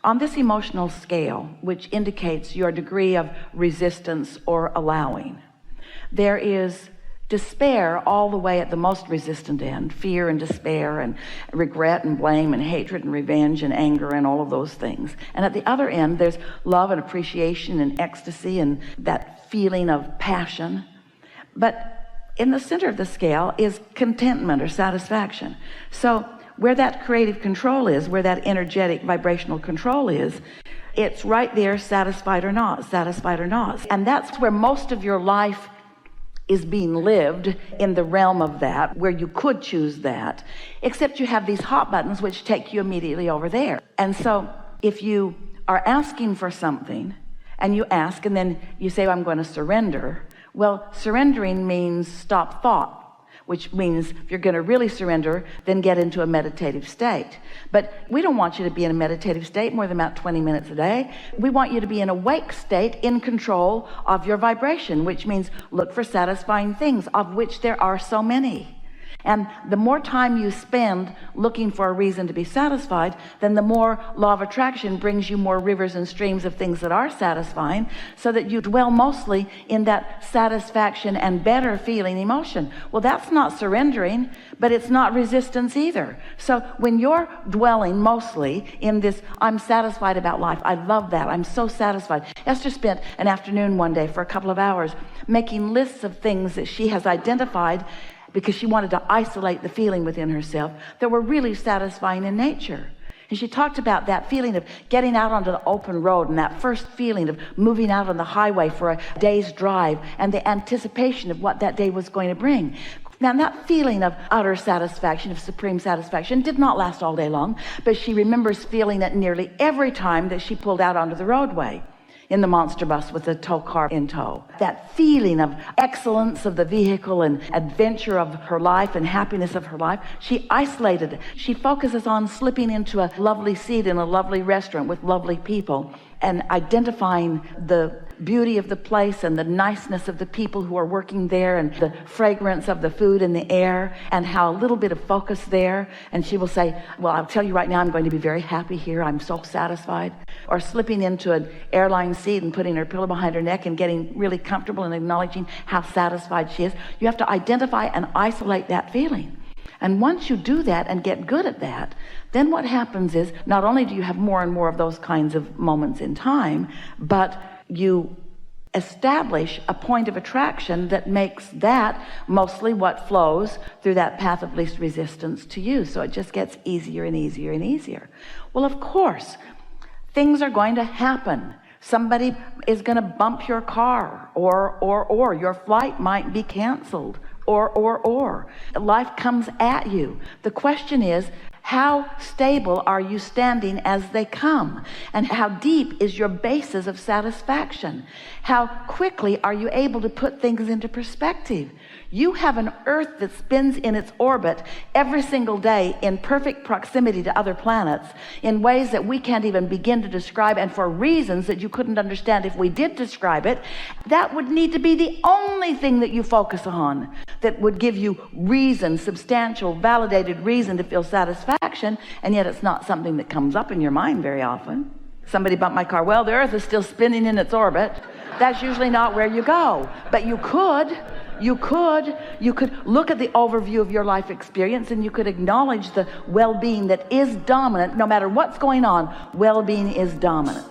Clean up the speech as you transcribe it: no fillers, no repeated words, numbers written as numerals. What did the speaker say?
On this emotional scale, which indicates your degree of resistance or allowing, there is despair all the way at the most resistant end, fear and despair and regret and blame and hatred and revenge and anger and all of those things. And at the other end, there's love and appreciation and ecstasy and that feeling of passion. But in the center of the scale is contentment or satisfaction. So where that creative control is, where that energetic vibrational control is, it's right there, satisfied or not, satisfied or not. And that's where most of your life is being lived, in the realm of that, where you could choose that, except you have these hot buttons which take you immediately over there. And so if you are asking for something and you ask and then you say, I'm going to surrender, well, surrendering means stop thought, which means if you're going to really surrender, then get into a meditative state. But we don't want you to be in a meditative state more than about 20 minutes a day. We want you to be in a awake state, in control of your vibration, which means look for satisfying things, of which there are so many. And the more time you spend looking for a reason to be satisfied, then the more law of attraction brings you more rivers and streams of things that are satisfying, so that you dwell mostly in that satisfaction and better feeling emotion. Well, that's not surrendering, but it's not resistance either. So when you're dwelling mostly in this, I'm satisfied about life, I love that, I'm so satisfied. Esther spent an afternoon one day for a couple of hours making lists of things that she has identified, because she wanted to isolate the feeling within herself, that were really satisfying in nature. And she talked about that feeling of getting out onto the open road, and that first feeling of moving out on the highway for a day's drive, and the anticipation of what that day was going to bring. Now, that feeling of utter satisfaction, of supreme satisfaction, did not last all day long, but she remembers feeling it nearly every time that she pulled out onto the roadway in the monster bus with the tow car in tow. That feeling of excellence of the vehicle and adventure of her life and happiness of her life, she isolated it. She focuses on slipping into a lovely seat in a lovely restaurant with lovely people, and identifying the beauty of the place and the niceness of the people who are working there, and the fragrance of the food in the air, and how a little bit of focus there. And she will say, well, I'll tell you right now, I'm going to be very happy here, I'm so satisfied. Or slipping into an airline seat and putting her pillow behind her neck and getting really comfortable and acknowledging how satisfied she is. You have to identify and isolate that feeling. And once you do that and get good at that, then what happens is, not only do you have more and more of those kinds of moments in time, but you establish a point of attraction that makes that mostly what flows through that path of least resistance to you. So it just gets easier and easier and easier. Well, of course, things are going to happen. Somebody is going to bump your car, or your flight might be canceled, or life comes at you. The question is, how stable are you standing as they come? And how deep is your basis of satisfaction? How quickly are you able to put things into perspective? You have an earth that spins in its orbit every single day in perfect proximity to other planets in ways that we can't even begin to describe, and for reasons that you couldn't understand if we did describe it. That would need to be the only thing that you focus on, that would give you reason, substantial, validated reason to feel satisfaction, and yet it's not something that comes up in your mind very often. Somebody bumped my car. Well, the earth is still spinning in its orbit. That's usually not where you go. But you could look at the overview of your life experience, and you could acknowledge the well-being that is dominant. No matter what's going on, well-being is dominant.